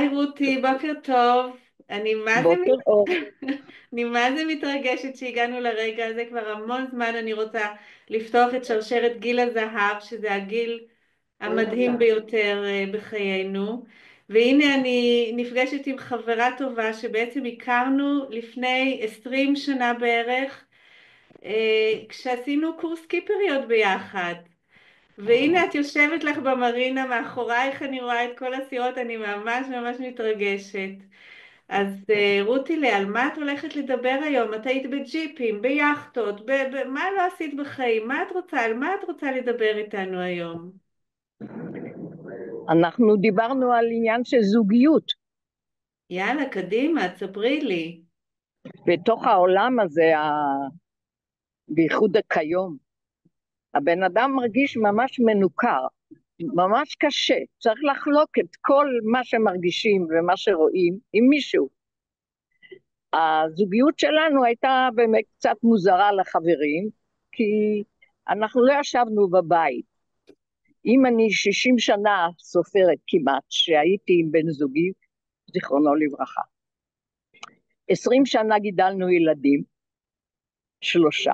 היי רותי, בוקר טוב. אני מה זה, בוקר אור. אני מה זה מתרגשת שהגענו לרגע הזה. כבר המון זמן אני רוצה לפתוח את שרשרת גיל הזהב, שזה הגיל המדהים ביותר בחיינו. והנה אני נפגשת עם חברה טובה שבעצם הכרנו לפני 20 שנה בערך, כשעשינו קורס קיפריות ביחד. והנה את יושבת לך במרינה מאחורייך, אני רואה את כל הסירות, אני ממש ממש מתרגשת. אז רותי, על מה את הולכת לדבר היום? את היית בג'יפים, ביאכטות, מה לא עשית בחיים? מה את רוצה? על מה את רוצה לדבר איתנו היום? אנחנו דיברנו על עניין של זוגיות יאללה, קדימה, תספרי לי. בתוך העולם הזה, בייחוד כיום. הבן אדם מרגיש ממש מנוכר, ממש קשה. צריך לחלוק את כל מה שמרגישים ומה שרואים עם מישהו. הזוגיות שלנו הייתה באמת קצת מוזרה לחברים, כי אנחנו לא ישבנו בבית. אם אני 60 שנה סופרת כמעט שהייתי עם בן זוגי, זיכרונו לברכה, 20 שנה גידלנו ילדים, 3,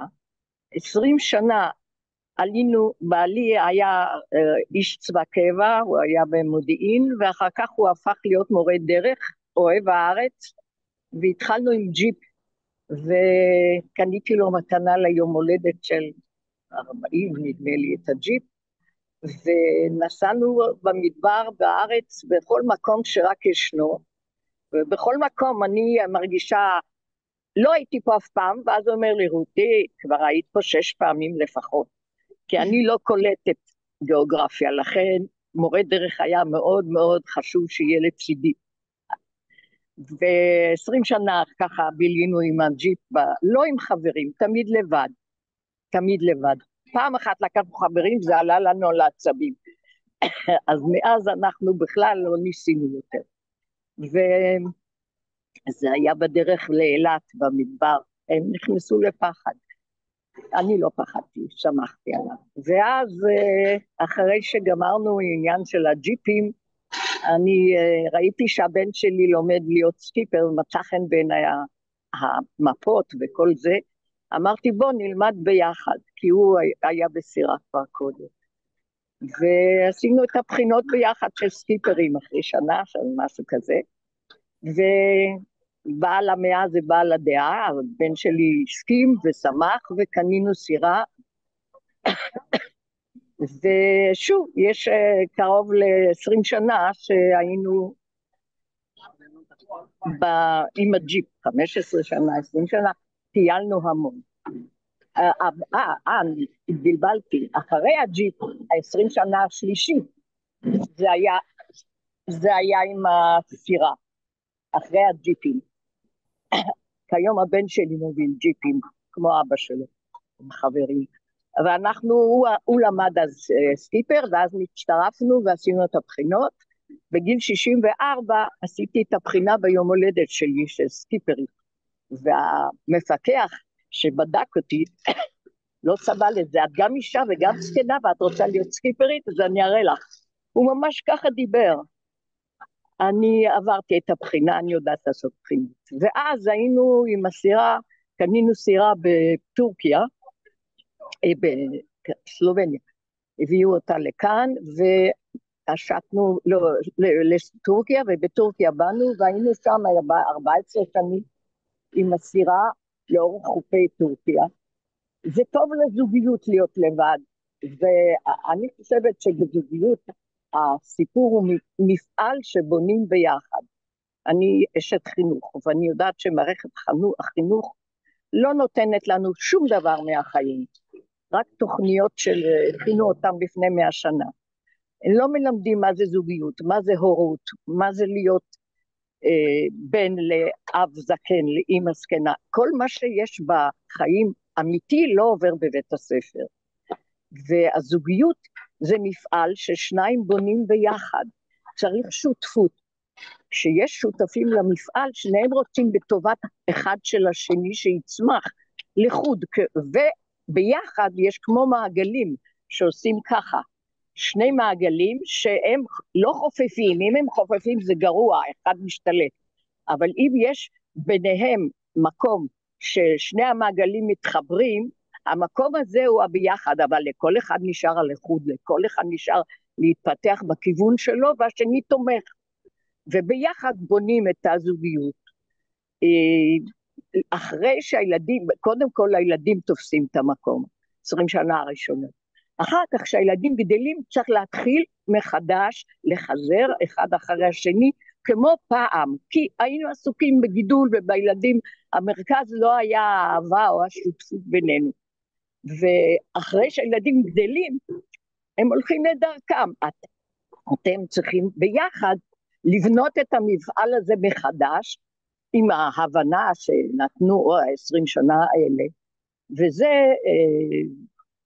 20 שנה עלינו, בעלי היה איש צבא קבע, הוא היה במודיעין, ואחר כך הוא הפך להיות מורה דרך, אוהב הארץ, והתחלנו עם ג'יפ, וקניתי לו מתנה ליום הולדת של 40, נדמה לי, את הג'יפ, ונסענו במדבר בארץ, בכל מקום שרק ישנו, ובכל מקום אני מרגישה, לא הייתי פה אף פעם, ואז הוא אומר לי, רותי, כבר היית פה 6 פעמים לפחות, כי אני לא קולטת גיאוגרפיה, לכן מורה דרך היה מאוד מאוד חשוב שיהיה לצידי. ו20 שנה ככה בילינו עם הג'יפ, לא עם חברים, תמיד לבד, תמיד לבד. פעם אחת לקחנו חברים, זה עלה לנו על העצבים. אז מאז אנחנו בכלל לא ניסינו יותר. וזה היה בדרך לאילת במדבר, הם נכנסו לפחד. אני לא פחדתי, שמחתי עליו. ואז אחרי שגמרנו עניין של הג'יפים, אני ראיתי שהבן שלי לומד להיות סקיפר, מצא חן בעיניי המפות וכל זה, אמרתי בוא נלמד ביחד, כי הוא היה בסירה כבר קודם. ועשינו את הבחינות ביחד של סקיפרים אחרי שנה, של משהו כזה, ובעל המאה זה בעל הדעה, הבן שלי הסכים ושמח וקנינו סירה, ושוב יש קרוב ל20 שנה שהיינו עם הג'יפ, 15 שנה, 20 שנה, טיילנו המון. בלבלתי, אחרי הג'יפ, ה20 שנה השלישית, זה היה עם הסירה, אחרי הג'יפים. כיום הבן שלי מוביל ג'יפים, כמו אבא שלו, עם חברים. ואנחנו, הוא למד אז סקיפר, ואז הצטרפנו ועשינו את הבחינות. בגיל 64 עשיתי את הבחינה ביום הולדת שלי של סקיפרית, והמפקח שבדק אותי לא סבל את זה, את גם אישה וגם זקנה ואת רוצה להיות סקיפרית, אז אני אראה לך. הוא ממש ככה דיבר. אני עברתי את הבחינה, אני יודעת לעשות בחינות. ואז היינו עם הסירה, קנינו סירה בטורקיה, בסלובניה, הביאו אותה לכאן והשקנו לטורקיה, ובטורקיה באנו והיינו שם 14 שנים עם הסירה לאורך חופי טורקיה. זה טוב לזוגיות להיות לבד, ואני חושבת שבזוגיות הסיפור הוא מפעל שבונים ביחד. אני אשת חינוך, ואני יודעת שמערכת החינוך לא נותנת לנו שום דבר מהחיים, רק תוכניות של הכינו אותם לפני 100 שנה. הם לא מלמדים מה זה זוגיות, מה זה הורות, מה זה להיות בן לאב זקן, לאמא זקנה. כל מה שיש בחיים אמיתי לא עובר בבית הספר. והזוגיות זה מפעל ששניים בונים ביחד. צריך שותפות. כשיש שותפים למפעל, שניהם רוצים בטובת אחד של השני שיצמח לחוד, וביחד יש כמו מעגלים שעושים ככה, שני מעגלים שהם לא חופפים, אם הם חופפים זה גרוע, אחד משתלט, אבל אם יש ביניהם מקום ששני המעגלים מתחברים, המקום הזה הוא הביחד, אבל לכל אחד נשאר הלכוד, לכל אחד נשאר להתפתח בכיוון שלו, והשני תומך, וביחד בונים את הזוגיות. אחרי שהילדים, קודם כל הילדים תופסים את המקום, 20 שנה הראשונות. אחר כך שהילדים גדלים צריך להתחיל מחדש, לחזר אחד אחרי השני, כמו פעם, כי היינו עסוקים בגידול ובילדים, המרכז לא היה האהבה או השותפות בינינו. ואחרי שהילדים גדלים, הם הולכים לדרכם. אתם צריכים ביחד לבנות את המפעל הזה מחדש, עם ההבנה שנתנו 20 שנה האלה, וזה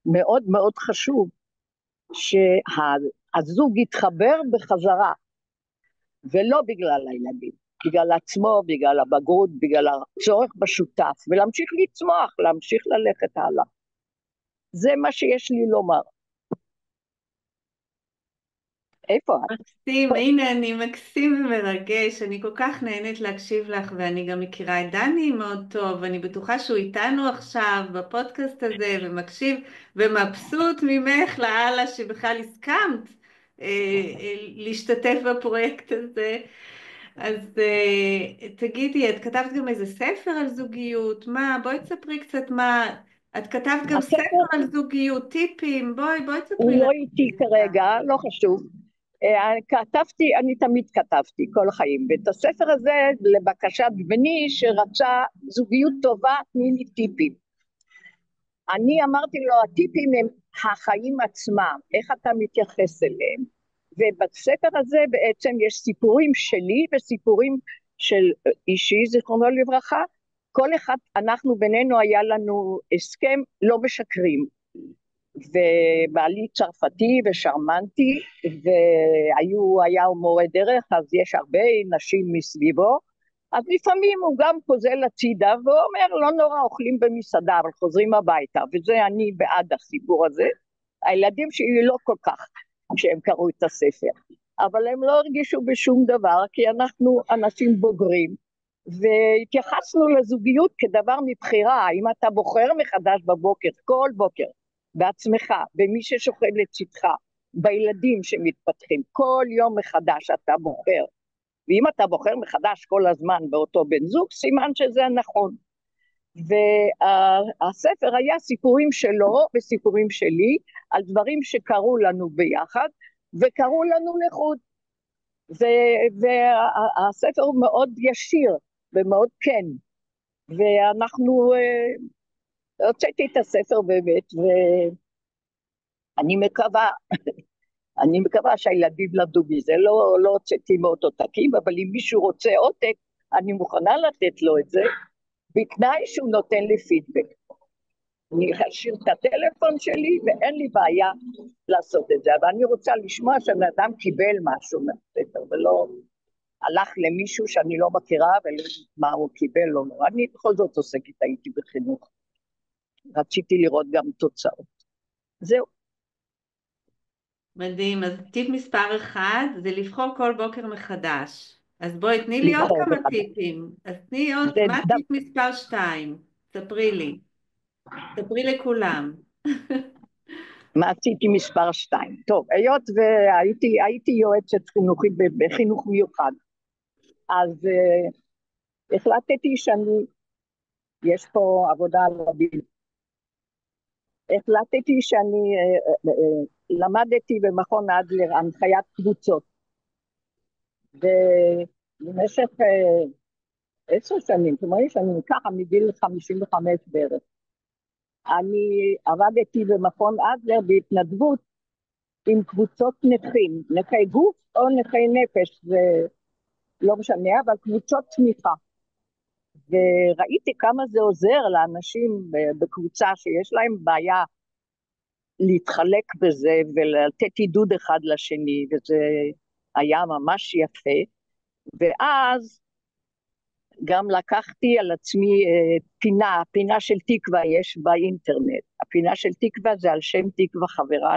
מאוד מאוד חשוב, שהזוג יתחבר בחזרה, ולא בגלל הילדים, בגלל עצמו, בגלל הבגרות, בגלל הצורך בשותף, ולהמשיך לצמוח, להמשיך ללכת הלאה. זה מה שיש לי לומר. איפה את? מקסים, הנה אני מקסים ומרגש, אני כל כך נהנית להקשיב לך, ואני גם מכירה את דני מאוד טוב, ואני בטוחה שהוא איתנו עכשיו בפודקאסט הזה, ומקשיב ומבסוט ממך לאללה שבכלל הסכמת להשתתף בפרויקט הזה. אז תגידי, את כתבת גם איזה ספר על זוגיות, מה, בואי תספרי קצת מה, את כתבת גם ספר הספר על זוגיות, טיפים, בואי תספרי הוא לנו. לא איתי כרגע, לא חשוב. כתבתי, אני תמיד כתבתי כל החיים, ואת הספר הזה לבקשת בני שרצה זוגיות טובה, תני לי טיפים. אני אמרתי לו, הטיפים הם החיים עצמם, איך אתה מתייחס אליהם, ובספר הזה בעצם יש סיפורים שלי וסיפורים של אישי, זיכרונו לברכה, כל אחד, אנחנו בינינו היה לנו הסכם לא משקרים, ובעלי צרפתי ושרמנטי, והיה מורה דרך, אז יש הרבה נשים מסביבו, אז לפעמים הוא גם פוזל הצידה ואומר לא נורא אוכלים במסעדה אבל חוזרים הביתה, וזה אני בעד הסיפור הזה. הילדים שלי לא כל כך כשהם קראו את הספר, אבל הם לא הרגישו בשום דבר כי אנחנו אנשים בוגרים, והתייחסנו לזוגיות כדבר מבחירה. אם אתה בוחר מחדש בבוקר, כל בוקר, בעצמך, במי ששוכב לצדך, בילדים שמתפתחים, כל יום מחדש אתה בוחר, ואם אתה בוחר מחדש כל הזמן באותו בן זוג, סימן שזה נכון. והספר היה סיפורים שלו וסיפורים שלי, על דברים שקרו לנו ביחד, וקרו לנו לחוד. והספר הוא מאוד ישיר ומאוד כן, ואנחנו, הוצאתי את הספר באמת, ואני מקווה, אני מקווה שהילדים למדו מזה, לא הוצאתי מאוד עותקים, אבל אם מישהו רוצה עותק, אני מוכנה לתת לו את זה, בתנאי שהוא נותן לי פידבק. אני אשאיר את הטלפון שלי, ואין לי בעיה לעשות את זה, אבל אני רוצה לשמוע שהאדם קיבל משהו מהספר, ולא הלך למישהו שאני לא מכירה, ולא מה הוא קיבל או לא. אני בכל זאת עוסקת, הייתי בחינוך. רציתי לראות גם תוצאות. זהו. מדהים, אז טיפ מספר 1 זה לבחור כל בוקר מחדש. אז בואי תני לי עוד לבחור כמה מחדש. טיפים. אז תני עוד, זה מה טיפ מספר 2? ספרי לי, ספרי לכולם. מה עשיתי מספר 2. טוב, היות והייתי יועצת חינוכית בחינוך מיוחד, אז החלטתי יש פה עבודה על רבים, החלטתי שאני למדתי במכון אדלר הנחיית קבוצות, ובמשך 10 שנים, כלומר שאני ככה מגיל 55 בערך, אני עבדתי במכון אדלר בהתנדבות עם קבוצות נכים, נכי גוף או נכי נפש, זה לא משנה, אבל קבוצות תמיכה. וראיתי כמה זה עוזר לאנשים בקבוצה שיש להם בעיה להתחלק בזה ולתת עידוד אחד לשני, וזה היה ממש יפה. ואז גם לקחתי על עצמי פינה של תקווה יש באינטרנט. הפינה של תקווה זה על שם תקווה חברה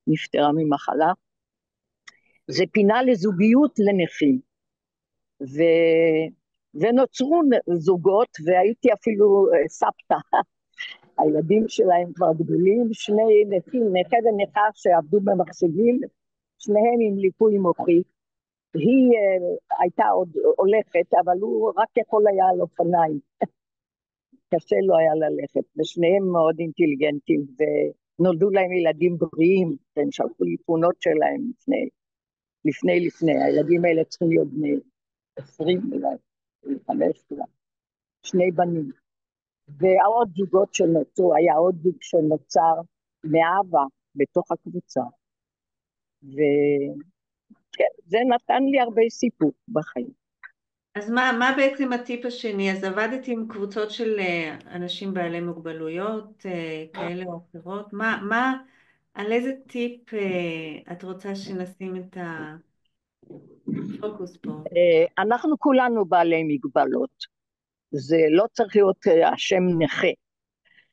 נפטרה ממחלה. זה פינה לזוגיות לנכים, ו... ונוצרו זוגות, והייתי אפילו סבתא. הילדים שלהם כבר גדולים, שני נכים, נכה ונכה שעבדו במחשבים, שניהם עם ליפוי מוחי. היא הייתה עוד הולכת, אבל הוא רק יכול היה על אופניים. קשה לו היה ללכת, ושניהם מאוד אינטליגנטים, ונולדו להם ילדים בריאים, והם שלחו לי תמונות שלהם לפני, הילדים האלה צריכים להיות בני 20 אולי, 15, שני בנים. ועוד זוגות שנוצרו, היה עוד זוג שנוצר מאהבה בתוך הקבוצה, וכן, זה נתן לי הרבה סיפוק בחיים. אז מה בעצם הטיפ השני? אז עבדתי עם קבוצות של אנשים בעלי מוגבלויות כאלה או אחרות. על איזה טיפ את רוצה שנשים את הפוקוס פה? אנחנו כולנו בעלי מגבלות, זה לא צריך להיות השם נכה.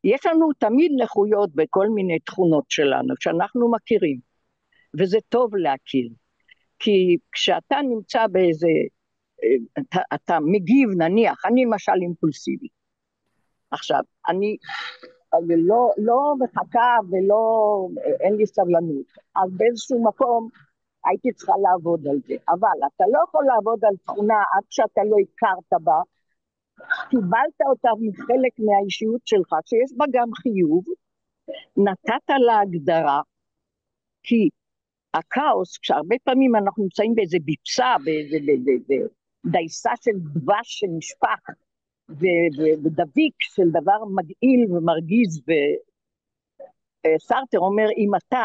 יש לנו תמיד נכויות בכל מיני תכונות שלנו שאנחנו מכירים, וזה טוב להכיר, כי כשאתה נמצא באיזה, אתה מגיב, נניח, אני למשל אימפולסיבי. עכשיו, אני לא מחכה אין לי סבלנות, אז באיזשהו מקום הייתי צריכה לעבוד על זה, אבל אתה לא יכול לעבוד על תכונה עד שאתה לא הכרת בה, קיבלת אותה מחלק מהאישיות שלך, שיש בה גם חיוב, נתת לה הגדרה, כי הכאוס, כשהרבה פעמים אנחנו נמצאים באיזה ביצה, באיזה דייסה של דבש שנשפך, ודביק של דבר מגעיל ומרגיז, וסרטר אומר, אם אתה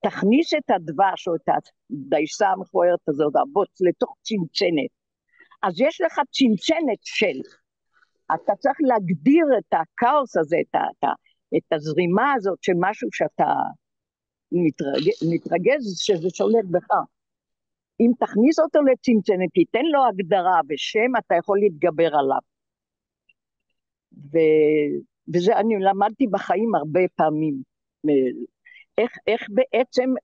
תכניס את הדבש או את הדייסה המכוערת הזאת, הבוץ, לתוך צנצנת, אז יש לך צנצנת של, אתה צריך להגדיר את הכאוס הזה, את הזרימה הזאת של משהו שאתה מתרגז שזה שולט בך. אם תכניס אותו לצנצנת, תיתן לו הגדרה ושם, אתה יכול להתגבר עליו. וזה אני למדתי בחיים הרבה פעמים, איך בעצם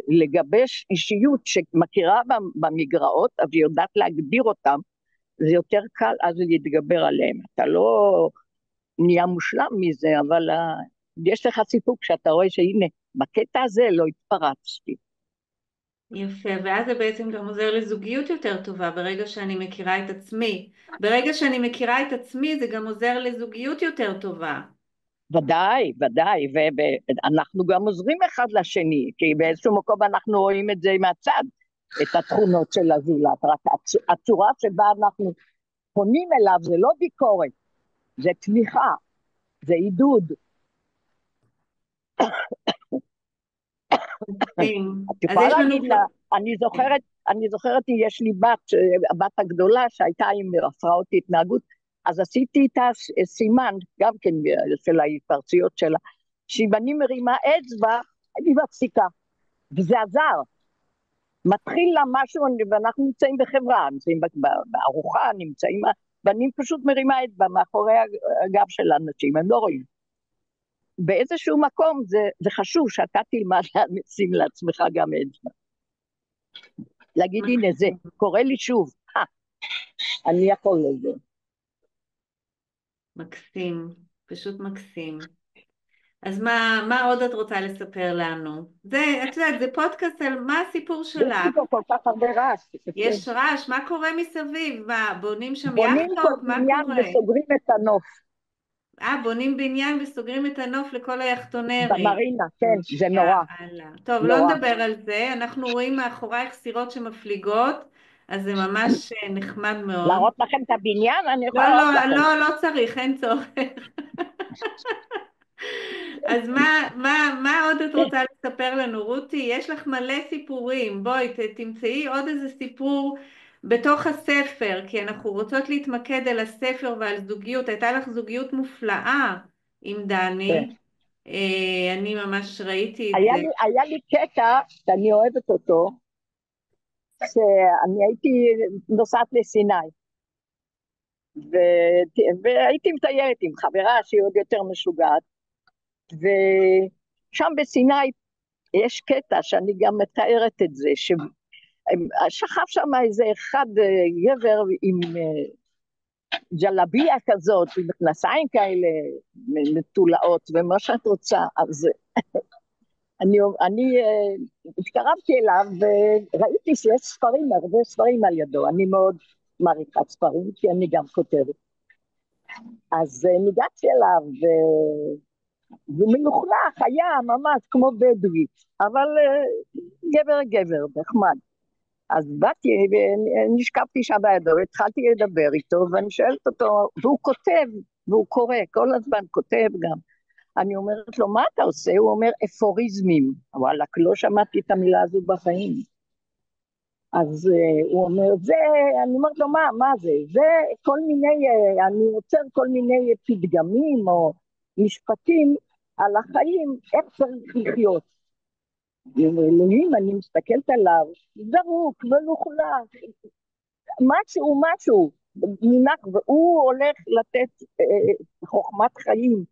לגבש אישיות שמכירה במגרעות, אבל יודעת להגדיר אותם, זה יותר קל אז להתגבר עליהם. אתה לא נהיה מושלם מזה, אבל יש לך סיפוק שאתה רואה שהנה, בקטע הזה לא התפרצתי. יפה, ואז זה בעצם גם עוזר לזוגיות יותר טובה ברגע שאני מכירה את עצמי. ברגע שאני מכירה את עצמי זה גם עוזר לזוגיות יותר טובה. ודאי, ודאי, ואנחנו גם עוזרים אחד לשני, כי באיזשהו מקום אנחנו רואים את זה מהצד, את התכונות של הזולת, רק הצורה שבה אנחנו פונים אליו זה לא ביקורת, זה תמיכה, זה עידוד. את אז יכולה יש לנו... להגיד לה, אני זוכרת, יש לי הבת הגדולה שהייתה עם הפרעות התנהגות, אז עשיתי איתה סימן, גם כן של ההתפרצויות שלה, שאם אני מרימה אצבע, אני מפסיקה, וזה עזר. מתחיל לה משהו, ואנחנו נמצאים בחברה, נמצאים בארוחה, ואני פשוט מרימה אצבע מאחורי הגב של האנשים, הם לא רואים. באיזשהו מקום זה חשוב שאתה תלמד לשים לעצמך גם אצבע. להגיד, הנה זה, קורא לי שוב, אני יכול לזה. מקסים, פשוט מקסים. אז מה עוד את רוצה לספר לנו? את יודעת, זה פודקאסט על מה הסיפור יש לי שלך. פה כל כך הרבה רעש. יש רעש, מה קורה מסביב? מה, בונים שם בונים פה יאכטות? מה בניין קורה? וסוגרים את הנוף. בונים בניין וסוגרים את הנוף לכל היאכטונרים. במרינה, כן, זה נורא, יאללה. טוב, לא נורא. נדבר על זה. אנחנו רואים מאחורייך סירות שמפליגות, אז זה ממש נחמד מאוד. להראות לכם את הבניין, אני יכולה לא, להראות לא, לכם. לא, לא צריך, אין צורך. אז מה עוד את רוצה לספר לנו, רותי? יש לך מלא סיפורים. בואי, תמצאי עוד איזה סיפור בתוך הספר, כי אנחנו רוצות להתמקד על הספר ועל זוגיות. הייתה לך זוגיות מופלאה עם כן. דני. אני ממש ראיתי את זה. היה לי קטע שאני אוהבת אותו, שאני הייתי נוסעת לסיני, והייתי מטיילת עם חברה שהיא עוד יותר משוגעת, ושם בסיני יש קטע שאני גם מתארת את זה, ששכב שם איזה אחד גבר עם ג'לביה כזאת, עם מכנסיים כאלה מתולעות, ומה שאת רוצה. אז אני התקרבתי אליו וראיתי שיש ספרים, הרבה ספרים על ידו, אני מאוד מעריכת ספרים, כי אני גם כותבת. אז ניגשתי אליו, ומלוכלך היה ממש כמו בדואי, אבל גבר גבר, נחמד. אז באתי ונשכבתי שם בידו, התחלתי לדבר איתו, ואני שואלת אותו, והוא כותב, והוא קורא, כל הזמן כותב גם. אני אומרת לו, מה אתה עושה? הוא אומר, אפוריזמים. וואלה, לא שמעתי את המילה הזו בחיים. אז הוא אומר, אני אומרת לו, מה זה? זה כל מיני, אני יוצר כל מיני פתגמים או משפטים על החיים, איך צריך לחיות. אלוהים, אני מסתכלת עליו, זרוק מלוכלך, משהו, מונח, והוא הולך לתת חוכמת חיים.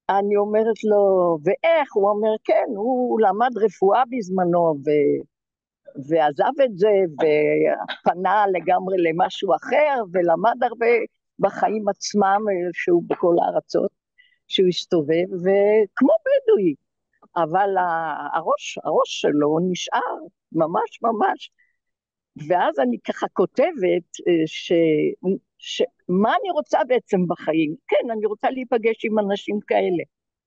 אני אומרת לו, ואיך? הוא אומר, כן, הוא למד רפואה בזמנו, ועזב את זה, ופנה לגמרי למשהו אחר, ולמד הרבה בחיים עצמם, שהוא בכל הארצות, שהוא הסתובב, וכמו בדואי. אבל הראש שלו נשאר ממש ממש, ואז אני ככה כותבת מה אני רוצה בעצם בחיים. כן, אני רוצה להיפגש עם אנשים כאלה,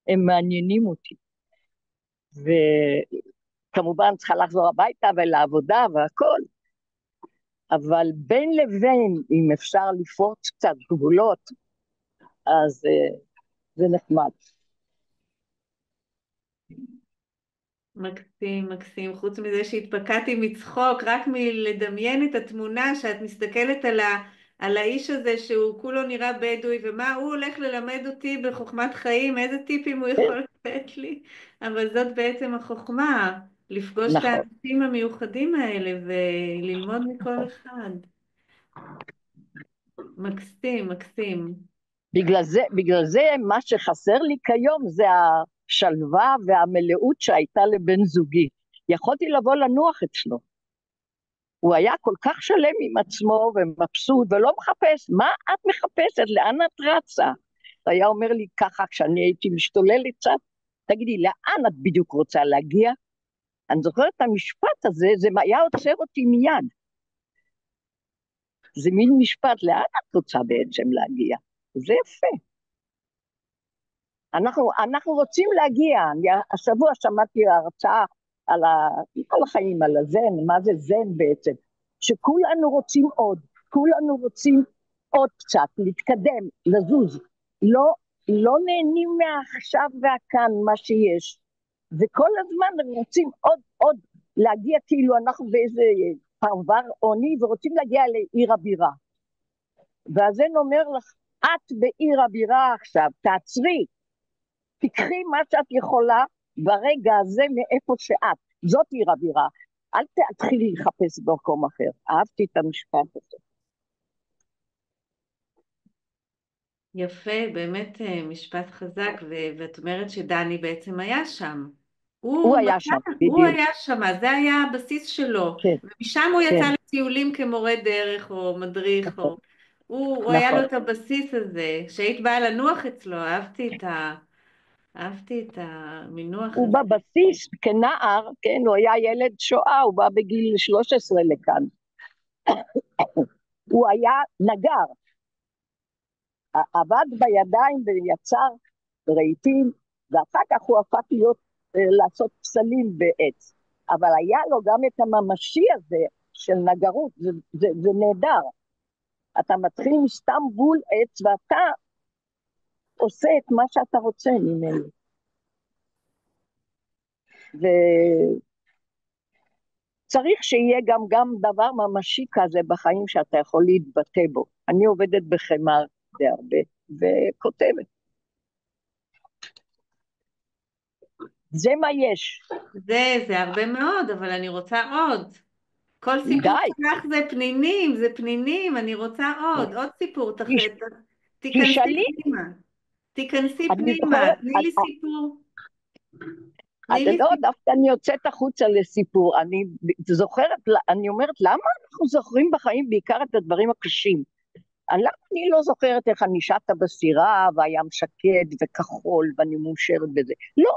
הם מעניינים אותי, וכמובן צריכה לחזור הביתה ולעבודה והכל, אבל בין לבין אם אפשר לפרוץ קצת גבולות, אז זה נחמד. מקסים, מקסים. חוץ מזה שהתפקעתי מצחוק, רק מלדמיין את התמונה שאת מסתכלת על האיש הזה שהוא כולו נראה בדואי, ומה הוא הולך ללמד אותי בחוכמת חיים, איזה טיפים הוא יכול לתת לי. אבל זאת בעצם החוכמה, לפגוש את נכון. האנשים המיוחדים האלה וללמוד מכל אחד. מקסים, מקסים. בגלל זה מה שחסר לי כיום זה השלווה והמלאות שהייתה לבן זוגי. יכולתי לבוא לנוח אצלו. הוא היה כל כך שלם עם עצמו ומבסוט ולא מחפש. מה את מחפשת? לאן את רצה? הוא היה אומר לי ככה כשאני הייתי משתוללת קצת, תגידי, לאן את בדיוק רוצה להגיע? אני זוכרת את המשפט הזה, זה היה עוצר אותי מיד. זה מין משפט, לאן את רוצה בעצם להגיע? זה יפה. אנחנו רוצים להגיע. השבוע שמעתי הרצאה על החיים, על הזן, מה זה זן בעצם, שכולנו רוצים עוד, כולנו רוצים עוד קצת, להתקדם, לזוז, לא נהנים מהעכשיו והכאן מה שיש, וכל הזמן רוצים עוד, להגיע כאילו אנחנו באיזה פרבר עוני, ורוצים להגיע לעיר הבירה. והזן אומר לך, את בעיר הבירה עכשיו, תעצרי, תקחי מה שאת יכולה ברגע הזה מאיפה שאת, זאת עיר הבירה, אל תתחילי לחפש במקום אחר. אהבתי את המשפט הזה. יפה, באמת משפט חזק, ואת אומרת שדני בעצם היה שם. הוא היה שם, הוא בדיוק. היה שם, זה היה הבסיס שלו, כן, ומשם הוא יצא כן, לטיולים כמורה דרך או מדריך, נכון, הוא היה לו נכון. את הבסיס הזה, שהיית באה לנוח אצלו, אהבתי את המינוח הוא הזה. בבסיס כנער, כן, הוא היה ילד שואה, הוא בא בגיל 13 לכאן. הוא היה נגר, עבד בידיים ויצר רהיטים, ואחר כך הוא הפך לעשות פסלים בעץ. אבל היה לו גם את הממשי הזה של נגרות, זה נהדר. אתה מתחיל מסתם בול עץ ואתה עושה את מה שאתה רוצה ממנו. וצריך שיהיה גם דבר ממשי כזה בחיים שאתה יכול להתבטא בו. אני עובדת בחמר די הרבה וכותבת. זה מה יש. זה הרבה מאוד, אבל אני רוצה עוד. כל סיפור די. שלך זה פנינים, אני רוצה עוד סיפור, תיכנסי תשאלי, פנימה, תיכנסי אני פנימה, זוכרת, תני לי סיפור. תני לי לא, סיפור. דווקא אני יוצאת החוצה לסיפור, אני זוכרת, אני אומרת, למה אנחנו זוכרים בחיים בעיקר את הדברים הקשים? למה אני לא זוכרת איך אני שטה בסירה, והים שקט וכחול, ואני מאושרת בזה? לא.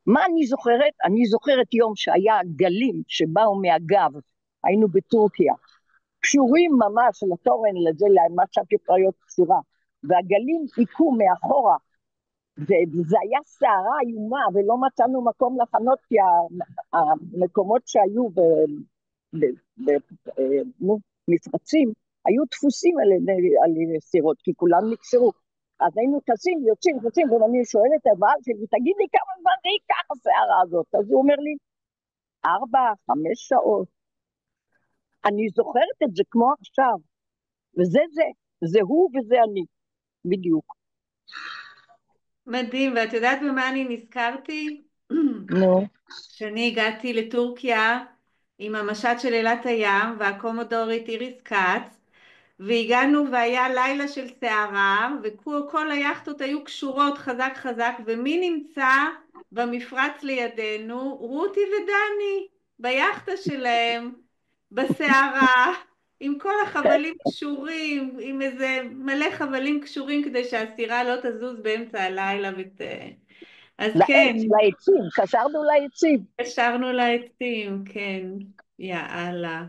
מה אני זוכרת? אני זוכרת יום שהיה גלים שבאו מהגב, היינו בטורקיה, קשורים ממש לתורן, לזה, למה שאת יכולה להיות קשורה, והגלים היכו מאחורה, וזה היה סערה איומה, ולא מצאנו מקום לחנות, כי המקומות שהיו במפרצים, היו דפוסים על סירות, כי כולם נקשרו. אז היינו טסים, יוצאים, ואני שואלת את הבעל שלי, תגיד לי כמה זמן זה ייקח הסערה הזאת? אז הוא אומר לי, 4, 5 שעות. אני זוכרת את זה כמו עכשיו, וזה זה, זה הוא וזה אני, בדיוק. מדהים, ואת יודעת במה אני נזכרתי? נו, שאני הגעתי לטורקיה עם המשט של אילת הים והקומודורית איריס כץ, והגענו והיה לילה של סערה, וכל היאכטות היו קשורות חזק חזק, ומי נמצא במפרץ לידינו? רותי ודני, ביאכטה שלהם, בסערה, עם כל החבלים קשורים, עם איזה מלא חבלים קשורים כדי שהסירה לא תזוז באמצע הלילה אז כן, לעצים, קשרנו לעצים. קשרנו לעצים, כן, יאללה.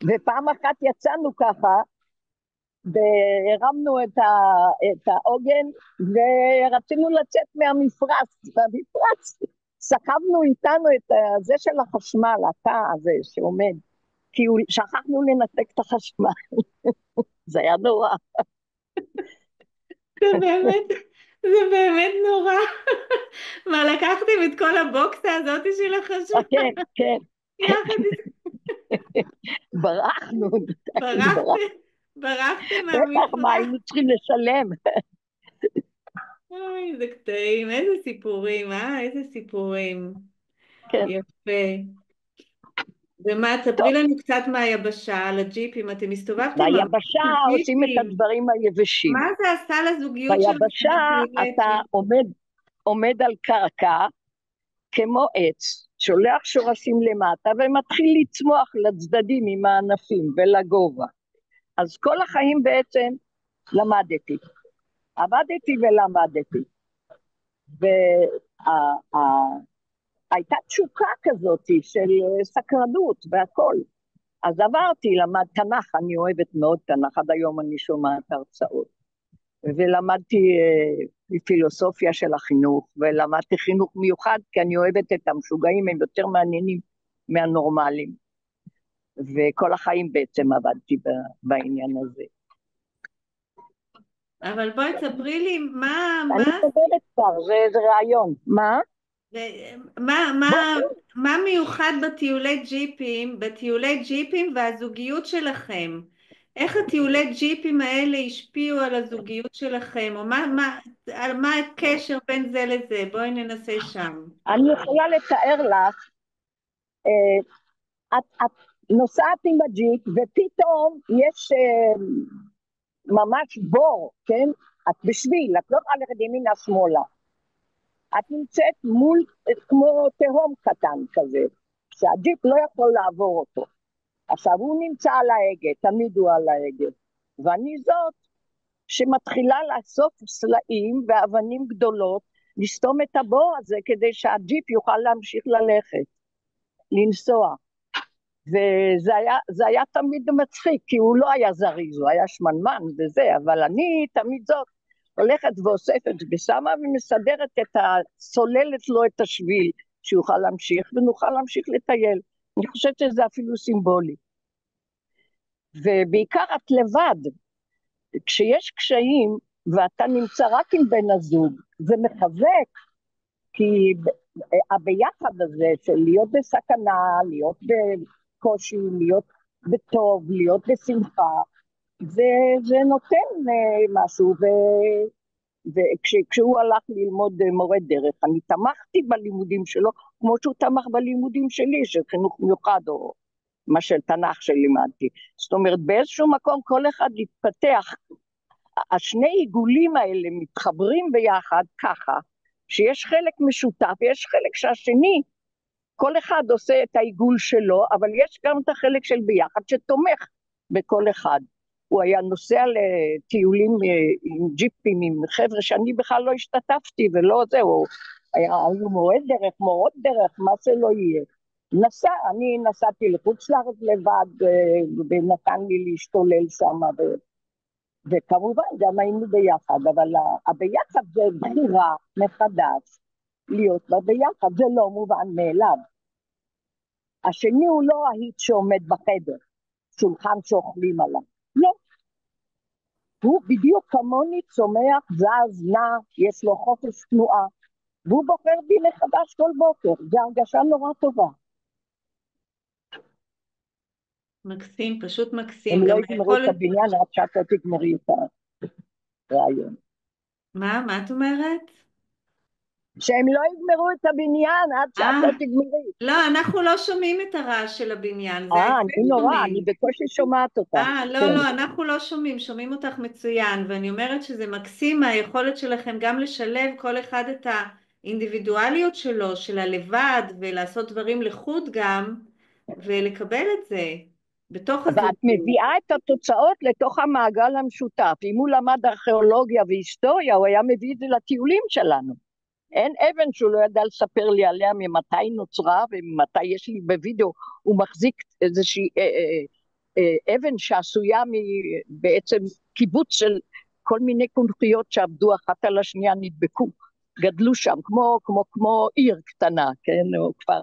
ופעם אחת יצאנו ככה, והרמנו את העוגן, ורצינו לצאת מהמפרץ, סחבנו איתנו את זה של החשמל, התא הזה שעומד, כי שכחנו לנתק את החשמל, זה היה נורא. זה באמת, זה באמת נורא. מה, לקחתם את כל הבוקסה הזאת של החשמל? כן, כן, יחד ברחנו, ברחתם, ברחתם בטח, מה מהמפרץ. היינו צריכים לשלם? אוי, איזה קטעים, איזה סיפורים, איזה סיפורים. כן, יפה. ומה, טוב, תספרי לנו קצת מהיבשה, על הג'יפים, אתם הסתובבתם הרבה ביבשה עושים את בג'יפים. הדברים היבשים. מה זה עשה לזוגיות שלכם ביבשה בטיולי אתה ג'יפ? עומד על קרקע כמו עץ, שולח שורשים למטה ומתחיל לצמוח לצדדים עם הענפים ולגובה. אז כל החיים בעצם למדתי, עבדתי ולמדתי, והייתה תשוקה כזאת של סקרנות והכל. אז עברתי, למד תנ"ך, אני אוהבת מאוד תנ"ך, עד היום אני שומעת הרצאות. ולמדתי פילוסופיה של החינוך, ולמדתי חינוך מיוחד, כי אני אוהבת את המשוגעים, הם יותר מעניינים מהנורמלים. וכל החיים בעצם עבדתי בעניין הזה. אבל בואי תספרי לי אני מדברת כבר, זה רעיון. מה? מה, בוא, מה, מה מיוחד בטיולי ג'יפים והזוגיות שלכם? איך הטיולי ג'יפים האלה השפיעו על הזוגיות שלכם? או מה הקשר בין זה לזה? בואי ננסה שם. אני יכולה לתאר לך, את נוסעת עם הג'יפ, ופתאום יש ממש בור, כן? את בשביל, את לא יכולה ללכת ימינה שמאלה. את נמצאת מול, כמו תהום קטן כזה, שהג'יפ לא יכול לעבור אותו. עכשיו הוא נמצא על ההגה, תמיד הוא על ההגה, ואני זאת שמתחילה לאסוף סלעים ואבנים גדולות, לסתום את הבור הזה כדי שהג'יפ יוכל להמשיך ללכת, לנסוע. וזה היה תמיד מצחיק, כי הוא לא היה זריז, הוא היה שמנמן וזה, אבל אני תמיד זאת הולכת ואוספת ושמה ומסדרת סוללת לו את השביל, שיוכל להמשיך ונוכל להמשיך לטייל. אני חושבת שזה אפילו סימבולי. ובעיקר את לבד, כשיש קשיים ואתה נמצא רק עם בן הזוג, זה מחזק, כי הביחד הזה של להיות בסכנה, להיות בקושי, להיות בטוב, להיות בשמחה, זה נותן משהו, וכשהוא הלך ללמוד מורה דרך, אני תמכתי בלימודים שלו, כמו שהוא תמך בלימודים שלי, של חינוך מיוחד, או מה של תנ"ך שלימדתי. זאת אומרת, באיזשהו מקום כל אחד התפתח, השני עיגולים האלה מתחברים ביחד ככה, שיש חלק משותף, יש חלק שהשני, כל אחד עושה את העיגול שלו, אבל יש גם את החלק של ביחד שתומך בכל אחד. הוא היה נוסע לטיולים עם ג'יפים, עם חבר'ה שאני בכלל לא השתתפתי, ולא זהו, היו מורי דרך, מורות דרך, מה זה לא יהיה. אני נסעתי לחוץ לארץ לבד, ונתן לי להשתולל שם, וכמובן גם היינו ביחד, אבל הביחד זה בחירה מחדש, להיות בה ביחד, זה לא מובן מאליו. השני הוא לא ההיט שעומד בחדר, שולחן שאוכלים עליו, לא. הוא בדיוק כמוני צומח, זז, נע, יש לו חופש תנועה, והוא בוחר בי מחדש כל בוקר, זו הרגשה נורא טובה. מקסים, פשוט מקסים. הם לא גם יגמרו את היכולת... הבניין עד שאתה תגמרי את הרעיון. מה את אומרת? שהם לא יגמרו את הבניין עד שאת אה, לא תגמרי. לא, אנחנו לא שומעים את הרעש של הבניין, זה אני האצל נורא, אני שומעים. בקושי שומעת אותך. לא, כן. לא, אנחנו לא שומעים, שומעים אותך מצוין, ואני אומרת שזה מקסים היכולת שלכם גם לשלב כל אחד את האינדיבידואליות שלו, של הלבד, ולעשות דברים לחוד גם, ולקבל את זה בתוך ואת הזוגיות. מביאה את התוצאות לתוך המעגל המשותף. אם הוא למד ארכיאולוגיה והיסטוריה, הוא היה מביא את זה לטיולים שלנו. אין אבן שהוא לא ידע לספר לי עליה ממתי נוצרה וממתי יש לי בווידאו. הוא מחזיק איזושהי אבן שעשויה בעצם קיבוץ של כל מיני קונכיות שעבדו אחת על השנייה, נדבקו, גדלו שם כמו עיר קטנה, כן, או כפר.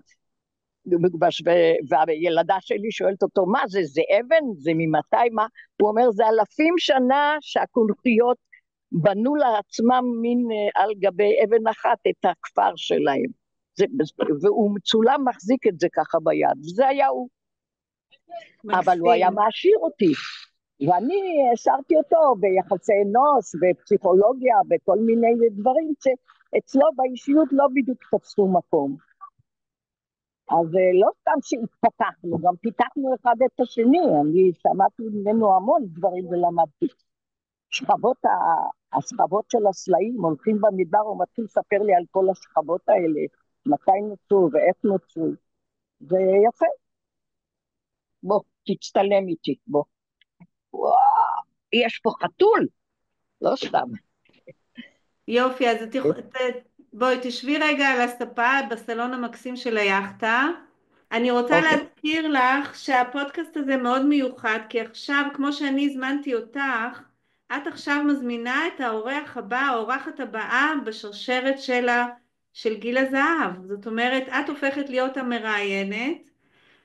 והילדה שלי שואלת אותו, מה זה, זה אבן? זה ממתי? מה? הוא אומר, זה אלפים שנה שהקונכיות בנו לעצמם מין על גבי אבן אחת את הכפר שלהם. והוא מצולם מחזיק את זה ככה ביד, וזה היה הוא. אבל הוא היה מקסים. מעשיר אותי, ואני השארתי אותו ביחסי אנוש, בפסיכולוגיה, בכל מיני דברים שאצלו באישיות לא בדיוק תפסו מקום. אז לא סתם שהתפתחנו, גם פיתחנו אחד את השני, אני שמעתי ממנו המון דברים ולמדתי. השכבות של הסלעים, הולכים במדבר, הוא מתחיל לספר לי על כל השכבות האלה, מתי נוצרו ואיך נוצרו, זה יפה. בוא, תצטלם איתי, בוא. וואו, יש פה חתול, לא סתם. יופי, אז בואי תשבי רגע על הספה בסלון המקסים של היאכטה. אני רוצה אוקיי. להזכיר לך שהפודקאסט הזה מאוד מיוחד, כי עכשיו, כמו שאני הזמנתי אותך, את עכשיו מזמינה את האורח הבא, האורחת הבאה בשרשרת של גיל הזהב. זאת אומרת, את הופכת להיות המראיינת,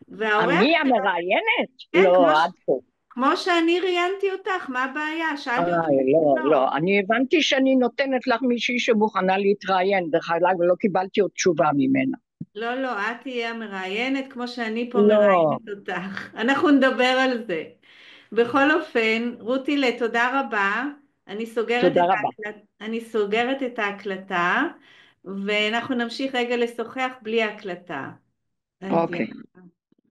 והאורח, אני המראיינת? כן, לא, עד פה. כמו שאני ראיינתי אותך, מה הבעיה? שאלתי אותך לא, שאלות. לא, אני הבנתי שאני נותנת לך מישהי שמוכנה להתראיין, דרך אגב, ולא קיבלתי עוד תשובה ממנה. לא, לא, את תהיה המראיינת כמו שאני פה לא, מראיינת אותך. אנחנו נדבר על זה. בכל אופן, רותי, תודה רבה. תודה רבה. אני סוגרת את ההקלטה, ואנחנו נמשיך רגע לשוחח בלי הקלטה. אז אוקיי.